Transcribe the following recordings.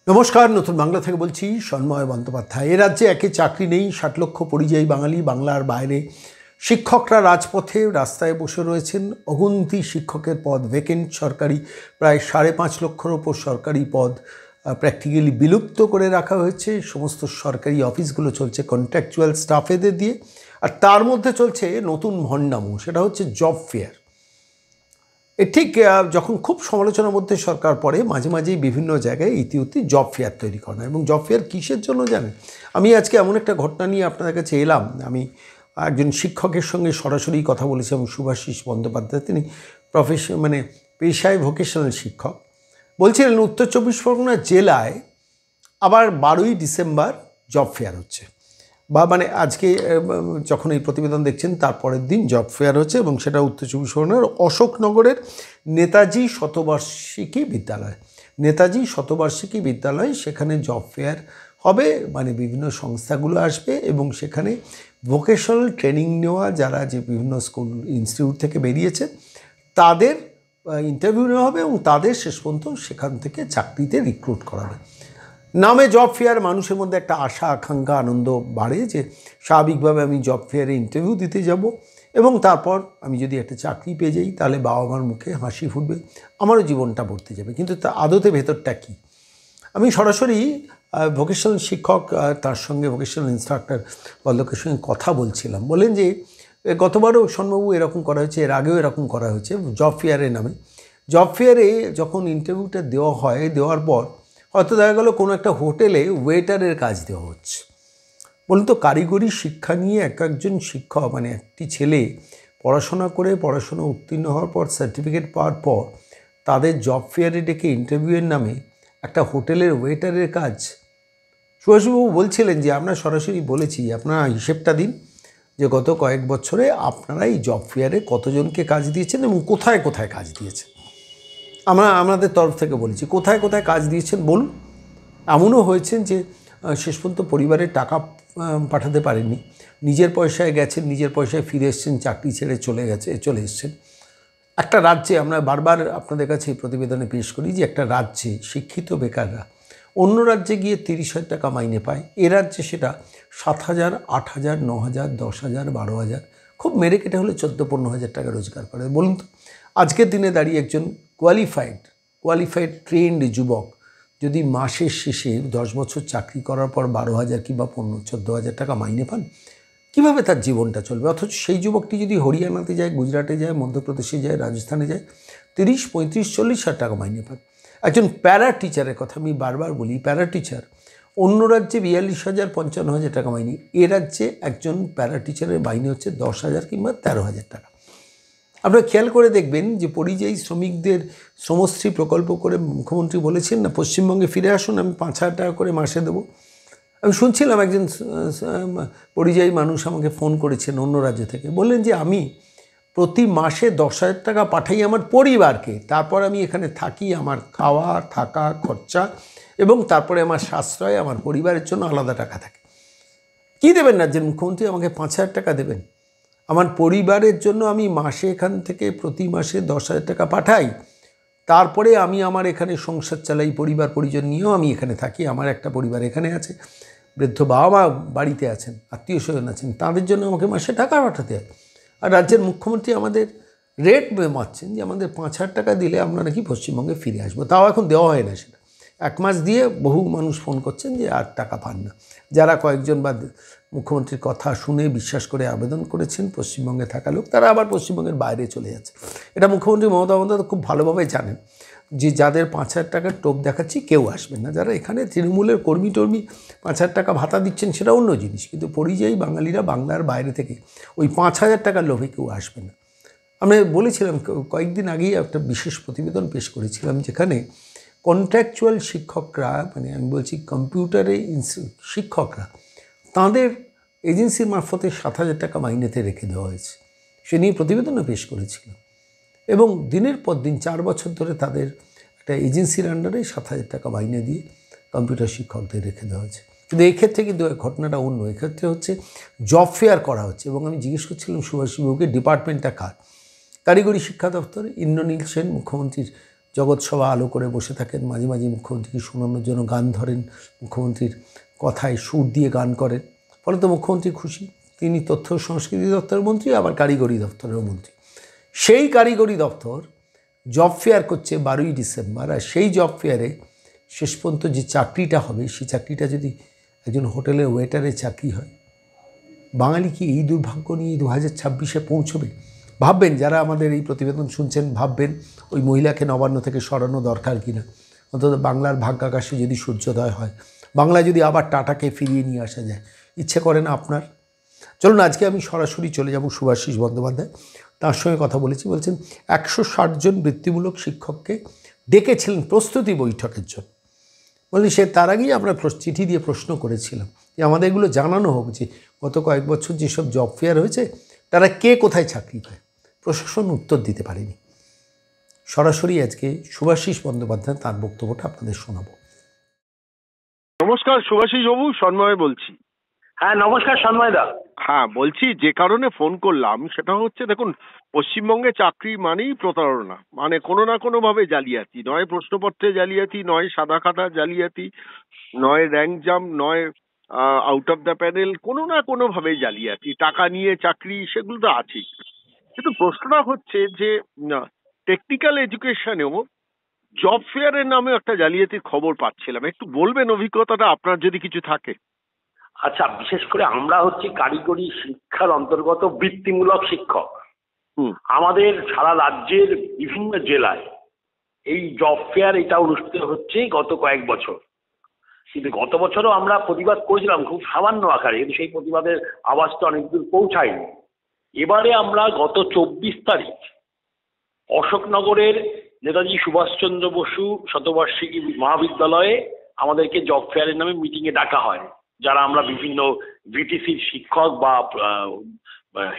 নমস্কার, নতুন বাংলা থেকে বলছি সন্ময় বন্দ্যোপাধ্যায়। এ রাজ্যে একে চাকরি নেই, 60 লক্ষ পরিযায়ী বাঙালি। বাংলার বাইরে শিক্ষকরা রাজপথে রাস্তায় বসে রয়েছেন। অগুন্তি শিক্ষকের পদ ভ্যাকেন্ট। সরকারি প্রায় 5.5 লক্ষর ওপর সরকারি পদ প্র্যাকটিক্যালি বিলুপ্ত করে রাখা হয়েছে। সমস্ত সরকারি অফিসগুলো চলছে কন্ট্রাকচুয়াল স্টাফেদের দিয়ে, আর তার মধ্যে চলছে নতুন ভণ্ডামো, সেটা হচ্ছে জব ফেয়ার। ঠিক যখন খুব সমালোচনার মধ্যে সরকার পড়ে, মাঝে মাঝেই বিভিন্ন জায়গায় ইতিউতি জব ফেয়ার তৈরি করা হয়। এবং জব ফেয়ার কিসের জন্য জানেন? আমি আজকে এমন একটা ঘটনা নিয়ে আপনাদের কাছে এলাম। আমি একজন শিক্ষকের সঙ্গে সরাসরি কথা বলেছিলাম, শুভাশিস বন্দ্যোপাধ্যায়। তিনি পেশায় ভোকেশনাল শিক্ষক। বলছিলেন উত্তর 24 পরগনা জেলায় আবার 12ই ডিসেম্বর জব ফেয়ার হচ্ছে, বা আজকে যখন এই প্রতিবেদন দেখছেন তার পরের দিন জব ফেয়ার হচ্ছে, এবং সেটা উত্তর 24 পরগনার অশোকনগরের নেতাজি শতবার্ষিকী বিদ্যালয়। নেতাজি শতবার্ষিকী বিদ্যালয়, সেখানে জব ফেয়ার হবে। বিভিন্ন সংস্থাগুলো আসবে এবং সেখানে ভোকেশনাল ট্রেনিং নেওয়া যারা যে বিভিন্ন স্কুল ইনস্টিটিউট থেকে বেরিয়েছে তাদের ইন্টারভিউ নেওয়া হবে এবং তাদের শেষ পর্যন্ত সেখান থেকে চাকরিতে রিক্রুট করা হবে। নামে জব ফেয়ার, মানুষের মধ্যে একটা আশা আকাঙ্ক্ষা আনন্দ বাড়ে যে স্বাভাবিকভাবে আমি জব ফেয়ারে ইন্টারভিউ দিতে যাব এবং তারপর আমি যদি একটা চাকরি পেয়ে যাই তাহলে বাবা মার মুখে হাসি ফুটবে, আমারও জীবনটা ভরতে যাবে। কিন্তু তা আদতে ভেতরটা কী? আমি সরাসরি ভোকেশনাল শিক্ষক তার সঙ্গে ভোকেশনাল ইনস্ট্রাক্টর বল্লকের সঙ্গে কথা বলছিলাম। বলেন যে গতবারও সন্মবাবু এরকম করা হয়েছে, এর আগেও এরকম করা হয়েছে জব ফেয়ারের নামে। জব ফেয়ারে যখন ইন্টারভিউটা দেওয়া হয়, দেওয়ার পর হয়তো দেখা গেলো কোনো একটা হোটেলে ওয়েটারের কাজ দেওয়া হচ্ছে। বলুন তো, কারিগরি শিক্ষা নিয়ে একজন শিক্ষক, একটি ছেলে পড়াশোনা উত্তীর্ণ হওয়ার পর সার্টিফিকেট পাওয়ার পর তাদের জব ফেয়ারে ডেকে ইন্টারভিউয়ের নামে একটা হোটেলের ওয়েটারের কাজ। সুভাষবাবু বলছিলেন যে আমরা সরাসরি বলেছি আপনারা হিসেবটা দিন যে গত কয়েক বছরে আপনারা এই জব ফেয়ারে কতজনকে কাজ দিয়েছেন এবং কোথায় কোথায় কাজ দিয়েছেন। আমরা আমাদের তরফ থেকে বলেছি কোথায় কোথায় কাজ দিয়েছেন বলুন। এমনও হয়েছেন যে শেষ পর্যন্ত পরিবারের টাকা পাঠাতে পারেননি, নিজের পয়সায় গেছেন, নিজের পয়সায় ফিরে এসছেন, চাকরি ছেড়ে চলে এসছেন। একটা রাজ্যে, আমরা বারবার আপনাদের কাছে এই প্রতিবেদনে পেশ করি যে একটা রাজ্যে শিক্ষিত বেকাররা অন্য রাজ্যে গিয়ে 30,000 টাকা মাইনে পায়, এ রাজ্যে সেটা 7,000, 8,000, 9,000, 10,000, 12,000, খুব মেরে কেটে হলে 14-15,000 টাকা রোজগার করে। বলুন তো, আজকের দিনে দাঁড়িয়ে একজন কোয়ালিফাইড ট্রেন্ড যুবক যদি মাসের শেষে 10 বছর চাকরি করার পর 12,000 কিংবা 14,000 টাকা মাইনে পান, কীভাবে তার জীবনটা চলবে? অথচ সেই যুবকটি যদি হরিয়ানাতে যায়, গুজরাটে যায়, মধ্যপ্রদেশে যায়, রাজস্থানে যায়, 30, 35, 40,000 টাকা মাইনে পান। একজন প্যারা টিচারের কথা আমি বারবার বলি, প্যারা টিচার অন্য রাজ্যে 42,000, 55,000 টাকা মাইনে, এ রাজ্যে একজন প্যারা টিচারের মাইনে হচ্ছে 10,000 কিংবা 13,000 টাকা। আপনারা খেয়াল করে দেখবেন যে পরিযায়ী শ্রমিকদের শ্রমশ্রী প্রকল্প করে মুখ্যমন্ত্রী বলেছেন না, পশ্চিমবঙ্গে ফিরে আসুন, আমি 5,000 টাকা করে মাসে দেবো। আমি শুনছিলাম একজন পরিযায়ী মানুষ আমাকে ফোন করেছেন অন্য রাজ্য থেকে, বললেন যে আমি প্রতি মাসে 10,000 টাকা পাঠাই আমার পরিবারকে, তারপর আমি এখানে থাকি, আমার খাওয়া থাকা খরচা এবং তারপরে আমার সাশ্রয়, আমার পরিবারের জন্য আলাদা টাকা থাকে। কী দেবেন রাজ্যের মুখ্যমন্ত্রী? আমাকে 5,000 টাকা দেবেন? আমার পরিবারের জন্য আমি মাসে এখান থেকে প্রতি মাসে 10,000 টাকা পাঠাই, তারপরে আমি আমার এখানে সংসার চালাই, পরিবার পরিজন নিয়েও আমি এখানে থাকি, আমার একটা পরিবার এখানে আছে, বৃদ্ধ বাবা মা বাড়িতে আছেন, আত্মীয় স্বজন আছেন, তাদের জন্য আমাকে মাসে টাকা পাঠাতে হয়। আর রাজ্যের মুখ্যমন্ত্রী আমাদের রেট মারছেন যে আমাদের 5,000 টাকা দিলে আমরা নাকি পশ্চিমবঙ্গে ফিরে আসবো। তাও এখন দেওয়া হয় না, সেটা 1 মাস দিয়ে বহু মানুষ ফোন করছেন যে আর টাকা পান না। যারা কয়েকজন বা মুখ্যমন্ত্রীর কথা শুনে বিশ্বাস করে আবেদন করেছেন পশ্চিমবঙ্গে থাকা লোক, তারা আবার পশ্চিমবঙ্গের বাইরে চলে যাচ্ছে। এটা মুখ্যমন্ত্রী মমতা বন্দ্যোপাধ্যায় খুব ভালোভাবে জানেন যে যাদের 5,000 টাকার টোপ দেখাচ্ছি কেউ আসবেন না। যারা এখানে তৃণমূলের কর্মী 5,000 টাকা ভাতা দিচ্ছেন সেটা অন্য জিনিস, কিন্তু পরিযায়ী বাঙালিরা বাংলার বাইরে থেকে ওই 5,000 টাকার লোভে কেউ আসবে না। আমরা বলেছিলাম, কয়েকদিন আগেই একটা বিশেষ প্রতিবেদন পেশ করেছিলাম যেখানে কন্ট্রাকচুয়াল শিক্ষকরা, আমি বলছি কম্পিউটারে শিক্ষকরা, তাঁদের এজেন্সির মারফতে 7,000 টাকা মাইনেতে রেখে দেওয়া হয়েছে। সে নিয়ে প্রতিবেদনও পেশ করেছিলাম। এবং দিনের পর দিন 4 বছর ধরে তাদের একটা এজেন্সির আন্ডারে 7,000 টাকা মাইনে দিয়ে কম্পিউটার শিক্ষকদের রেখে দেওয়া হয়েছে। কিন্তু এক্ষেত্রে কিন্তু ঘটনাটা অন্য। এক্ষেত্রে হচ্ছে জব ফেয়ার করা হচ্ছে। এবং আমি জিজ্ঞেস করছিলাম সুভাষবাবুকে, ডিপার্টমেন্টটা কার? কারিগরি শিক্ষা দপ্তর, ইন্দ্রনীল সেন মুখ্যমন্ত্রীর জগৎসভা আলো করে বসে থাকেন, মাঝে মাঝে মুখ্যমন্ত্রীকে শোনানোর জন্য গান ধরেন, মুখ্যমন্ত্রীর কথায় সুর দিয়ে গান করেন, ফলে তো মুখ্যমন্ত্রী খুশি। তিনি তথ্য সংস্কৃতি দপ্তরের মন্ত্রী, আবার কারিগরি দপ্তরের মন্ত্রী। সেই কারিগরি দপ্তর জব ফেয়ার করছে 12ই ডিসেম্বর, আর সেই জব ফেয়ারে শেষ পর্যন্ত যে চাকরিটা হবে, সেই চাকরিটা যদি একজন হোটেলের ওয়েটারের চাকরি হয়, বাঙালি কি এই দুর্ভাগ্য নিয়ে 2026-এ পৌঁছবে? ভাববেন, যারা আমাদের এই প্রতিবেদন শুনছেন, ভাববেন ওই মহিলাকে নবান্ন থেকে সরানো দরকার কিনা। অন্তত বাংলার ভাগ্যাকাশে যদি সূর্যোদয় হয়, বাংলায় যদি আবার টাটাকে ফিরিয়ে নিয়ে আসা যায়, ইচ্ছে করে না আপনার? চলুন আজকে আমি সরাসরি চলে যাব শুভাশিস বন্দ্যোপাধ্যায়, তার সঙ্গে কথা বলেছি। বলছেন 160 জন বৃত্তিমূলক শিক্ষককে ডেকেছিলেন প্রস্তুতি বৈঠকের জন্য। বললেন সে তার আগেই আমরা চিঠি দিয়ে প্রশ্ন করেছিলাম যে আমাদের এগুলো জানানো হোক যে গত কয়েক বছর যেসব জব ফেয়ার হয়েছে তারা কে কোথায় চাকরি পায়। প্রশাসন উত্তর দিতে পারেনি। সরাসরি আজকে শুভাশিস বন্দ্যোপাধ্যায় তার বক্তব্যটা আপনাদের শোনাবো। নমস্কার শুভাশিস বাবু, সন্ময় বলছি। হ্যাঁ নমস্কার সন্ময় দা। হ্যাঁ বলছি, যে কারণে ফোন করলাম সেটা হচ্ছে, দেখুন পশ্চিমবঙ্গে চাকরি মানেই প্রতারণা, মানে কোনো না কোনো ভাবে জালিয়াতি, নয় প্রশ্নপত্রে জালিয়াতি, নয় সাদা খাতা জালিয়াতি, নয় র্যাঙ্ক জাম্প, নয় আউট অফ দ্য প্যানেল, কোনো না কোনো ভাবে জালিয়াতি, টাকা নিয়ে চাকরি, সেগুলো তো আছেই। কিন্তু প্রশ্নটা হচ্ছে যে টেকনিক্যাল এডুকেশনেও জব ফেয়ারের নামে একটা জালিয়াতির খবর পাচ্ছিলাম। একটু বলবেন অভিজ্ঞতাটা আপনার যদি কিছু থাকে? আচ্ছা, বিশেষ করে আমরা হচ্ছি কারিগরি শিক্ষার অন্তর্গত বৃত্তিমূলক শিক্ষক। আমাদের সারা রাজ্যের বিভিন্ন জেলায় এই জব ফেয়ার এটা অনুষ্ঠিত হচ্ছে গত কয়েক বছর। কিন্তু গত বছরও আমরা প্রতিবাদ করেছিলাম খুব সামান্য আকারে, কিন্তু সেই প্রতিবাদের আওয়াজটা অনেক দূর পৌঁছায়নি। এবারে আমরা গত 24 তারিখ অশোকনগরের নেতাজি সুভাষচন্দ্র বসু শতবার্ষিকী মহাবিদ্যালয়ে আমাদেরকে জব ফেয়ারের নামে মিটিংয়ে ডাকা হয়, যারা আমরা বিভিন্ন ভিটিসির শিক্ষক বা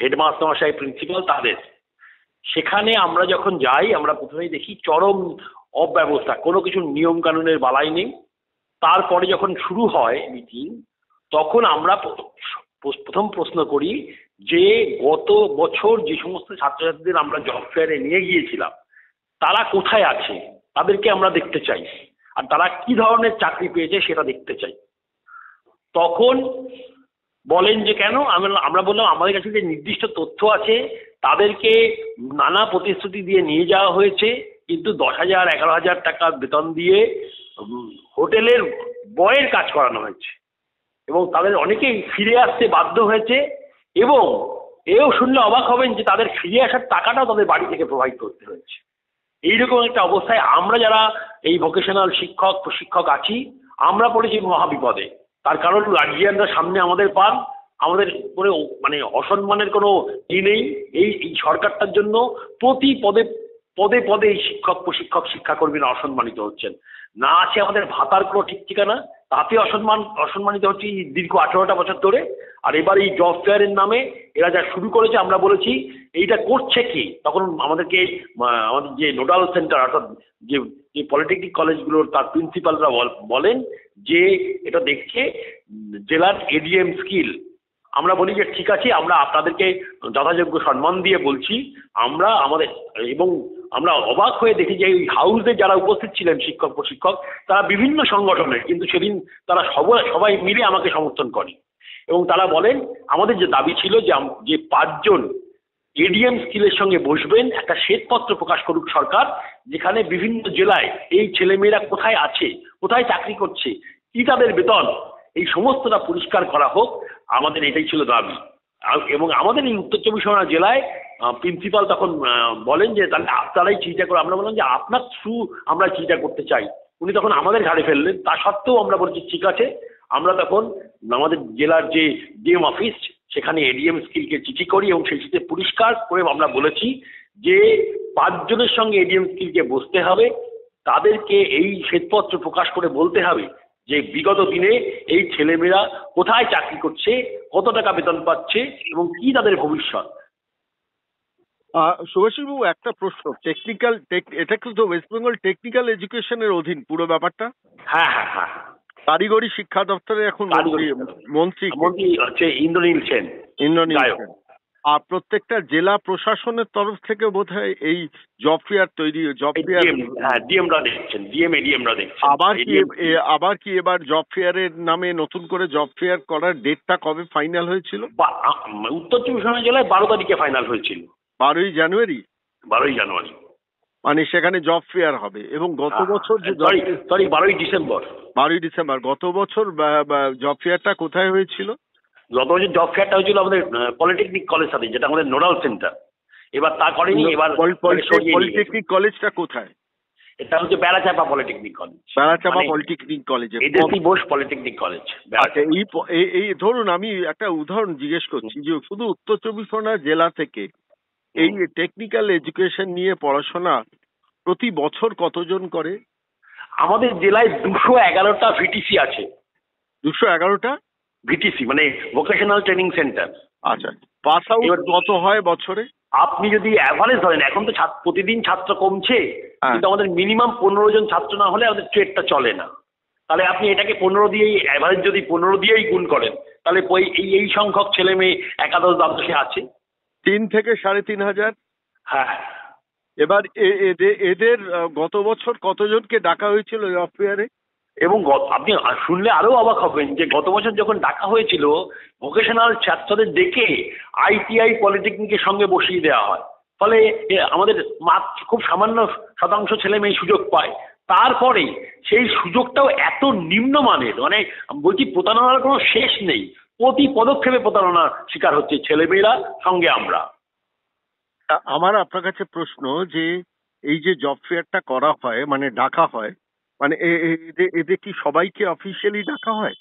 হেডমাস্টার মশাই, প্রিন্সিপাল, তাদের। সেখানে আমরা যখন যাই, আমরা প্রথমেই দেখি চরম অব্যবস্থা, কোনো কিছু নিয়ম কানুনের বালাই নেই। তারপরে যখন শুরু হয় মিটিং, তখন আমরা প্রথম প্রশ্ন করি যে গত বছর যে সমস্ত ছাত্রছাত্রীদের আমরা জব ফেয়ারে নিয়ে গিয়েছিলাম তারা কোথায় আছে, তাদেরকে আমরা দেখতে চাই, আর তারা কি ধরনের চাকরি পেয়েছে সেটা দেখতে চাই। তখন বলেন যে কেন? আমরা বললাম আমাদের কাছে যে নির্দিষ্ট তথ্য আছে, তাদেরকে নানা প্রতিশ্রুতি দিয়ে নিয়ে যাওয়া হয়েছে, কিন্তু 10,000 11,000 টাকা বেতন দিয়ে হোটেলের বয়ের কাজ করানো হয়েছে, এবং তাদের অনেকেই ফিরে আসতে বাধ্য হয়েছে। এবং এও শুনলে অবাক হবেন যে তাদের ফিরে আসার টাকাটাও তাদের বাড়ি থেকে প্রোভাইড করতে হয়েছে। এইরকম একটা অবস্থায় আমরা যারা এই ভোকেশনাল শিক্ষক প্রশিক্ষক আছি, আমরা পড়েছি মহাবিপদে। তার কারণ গার্জিয়ানরা সামনে আমাদের পান, আমাদের উপরে মানে অসম্মানের কোনো ই নেই। এই সরকারটার জন্য প্রতি পদে পদে পদে এই শিক্ষক প্রশিক্ষক শিক্ষাকর্মীরা অসম্মানিত হচ্ছেন। না আছে আমাদের ভাতার কোনো ঠিক ঠিকানা, তাতে অসম্মানিত হচ্ছে দীর্ঘ 18টা বছর ধরে। আর এবার এই জব ফেয়ারের নামে এরা যা শুরু করেছে, আমরা বলেছি এইটা করছে কি, তখন আমাদেরকে আমাদের যে নোডাল সেন্টার অর্থাৎ যে পলিটেকনিক কলেজগুলোর তার প্রিন্সিপালরা বলেন যে এটা দেখছে জেলার এডিএম স্কিল। আমরা বলি যে ঠিক আছে, আমরা আপনাদেরকে যথাযোগ্য সম্মান দিয়ে বলছি আমরা আমাদের, এবং আমরা অবাক হয়ে দেখি যে এই হাউসে যারা উপস্থিত ছিলেন শিক্ষক প্রশিক্ষক তারা বিভিন্ন সংগঠনের, কিন্তু সেদিন তারা সবাই মিলে আমাকে সমর্থন করে। এবং তারা বলেন আমাদের যে দাবি ছিল যে 5 জন এডিএম স্কিলের সঙ্গে বসবেন, একটা শ্বেতপত্র প্রকাশ করুক সরকার, যেখানে বিভিন্ন জেলায় এই ছেলেমেয়েরা কোথায় আছে, কোথায় চাকরি করছে, কি তাদের বেতন, এই সমস্তটা পরিষ্কার করা হোক। আমাদের এটাই ছিল দাবি। এবং আমাদের এই উত্তর 24 পরগনা জেলায় প্রিন্সিপাল তখন বলেন যে তাহলে আপনারাই চিঠিটা করে। আমরা বললাম যে আপনার থ্রু আমরা চিঠিটা করতে চাই। উনি তখন আমাদের ঘাড়ে ফেললেন। তা সত্ত্বেও আমরা বলছি ঠিক আছে। আমরা তখন আমাদের জেলার যে ডিএম অফিস, সেখানে এডিএম স্কিলকে চিঠি করি, এবং সেই চিঠিতে পরিষ্কার করে আমরা বলেছি যে 5 জনের সঙ্গে এডিএম স্কিলকে বসতে হবে, তাদেরকে এই শ্বেতপত্র প্রকাশ করে বলতে হবে যে বিগত দিনে এই ছেলেমেয়েরা কোথায় চাকরি করছে, কত টাকা বেতন পাচ্ছে, এবং কি তাদের ভবিষ্যৎ। শুভাশিস বাবু, একটা প্রশ্ন, এটা কিন্তু ওয়েস্ট বেঙ্গল টেকনিক্যাল এডুকেশনের অধীন পুরো ব্যাপারটা? হ্যাঁ হ্যাঁ হ্যাঁ। কারিগরি শিক্ষা দপ্তরে এখন মন্ত্রী হচ্ছে ইন্দ্রনীল সেন। আর প্রত্যেকটা জেলা প্রশাসনের তরফ থেকে বোধহয় এই জব ফেয়ার তৈরি, জব ফেয়ার ডিএমরা দেখছেন, এডিএমরা দেখছেন। আবার কি এবার জব ফেয়ারের নামে নতুন করে জব ফেয়ার করার ডেটটা কবে ফাইনাল হয়েছিল? উত্তর চব্বিশ পরগনা জেলায় 12 তারিখে ফাইনাল হয়েছিল। 12ই জানুয়ারি। 12ই জানুয়ারি মানে সেখানে জব ফেয়ার হবে। এবং গত বছর যে 12ই ডিসেম্বর। 12ই ডিসেম্বর। গত বছর জব ফেয়ারটা কোথায় হয়েছিল? গত বছর জব ফেয়ারটা হয়েছিল আমাদের পলিটেকনিক কলেজ সাথে, যেটা আমাদের নোডাল সেন্টার। এবার তা করেনি। এবার পলিটেকনিক কলেজটা কোথায়? এটা হচ্ছে Berachampa polytechnic college. Berachampa polytechnic কলেজে এদেশি বোস পলিটেকনিক কলেজ। এই ধরুন আমি একটা উদাহরণ জিজ্ঞেস করছি যে শুধু উত্তর চব্বিশ পরগনা জেলা থেকে এই টেকনিক্যাল এডুকেশন নিয়ে পড়াশোনা প্রতি বছর কতজন করে? আমাদের জেলায় 211টা ভিটিসি আছে। 211টা ভিটিসি মানে ভোকেশনাল ট্রেনিং সেন্টার। আচ্ছা, পাস আউট কত হয় বছরে? আপনি যদি অ্যাভারেজ ধরেন, এখন তো প্রতিদিন ছাত্র কমছে, কিন্তু আমাদের মিনিমাম 15 জন ছাত্র না হলে আমাদের ট্রেডটা চলে না। তাহলে আপনি এটাকে 15 দিয়েই অ্যাভারেজ যদি 15 দিয়েই গুণ করেন, তাহলে এই সংখ্যক ছেলে মেয়ে একাদশ দ্বাদশে আছে। 3 থেকে 3,500। হ্যাঁ। এবার এদের গত বছর কতজনকে ডাকা হয়েছিল জব ফেয়ারে? এবং আপনি শুনলে আরো অবাক হবেন যে গত বছর যখন ডাকা হয়েছিল, ভোকেশনাল ছাত্রদের ডেকে আইটিআই পলিটেকনিকের সঙ্গে বসিয়ে দেওয়া হয়। ফলে আমাদের খুব সামান্য শতাংশ ছেলে মেয়ে সুযোগ পায়। তারপরে সেই সুযোগটাও এত নিম্নমানের, মানে বলছি প্রতারণার কোনো শেষ নেই। প্রতি পদক্ষেপে প্রতারণার শিকার হচ্ছে ছেলেমেয়েরা, সঙ্গে আমরা। আমার আপনার কাছে প্রশ্ন যে এই যে জব ফেয়ারটা করা হয়, মানে ডাকা হয়, মানে এদের কি সবাইকে অফিসিয়ালি ডাকা হয়?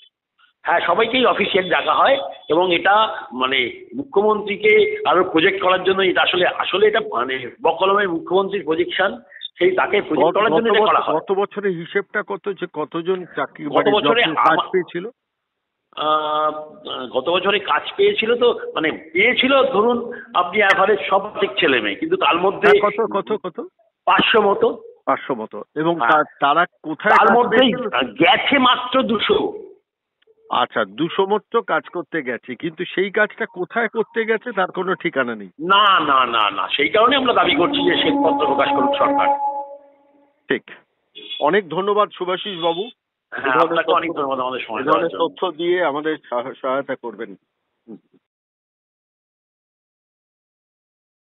হ্যাঁ, সবাইকেই অফিসিয়ালি ডাকা হয়। এবং এটা মানে মুখ্যমন্ত্রীকে আরো প্রজেক্ট করার জন্য, এটা আসলে এটা মানে বকলমের মুখ্যমন্ত্রীর প্রজেকশন, সেই তাকে প্রজেক্ট করার জন্য এটা করা হয়। গত বছরের হিসেবটা কত, যে কতজন চাকরি গত বছরে কাজ পেয়েছিল? গত বছরে কাজ পেয়েছিল তো মানে পেয়েছিল ধরুন আপনি অ্যাভারেজ সব ছেলে মেয়ে, কিন্তু তার মধ্যে কত কত কত 500 মতো। 500 মতো। এবং তারা কোথায়? তার মধ্যে গেছে মাত্র 200। আচ্ছা, 200 মতো কাজ করতে গেছে, কিন্তু সেই কাজটা কোথায় করতে গেছে তার কোনো ঠিকানা নেই। না না না না, সেই কারণে আমরা দাবি করছি যে শ্বেতপত্র প্রকাশ করুক সরকার। ঠিক। অনেক ধন্যবাদ সুভাষিস বাবু। হ্যাঁ, আপনাকে অনেক ধন্যবাদ আমাদের সময় দেওয়ার জন্য। তথ্য দিয়ে আমাদের সহায়তা করবেন।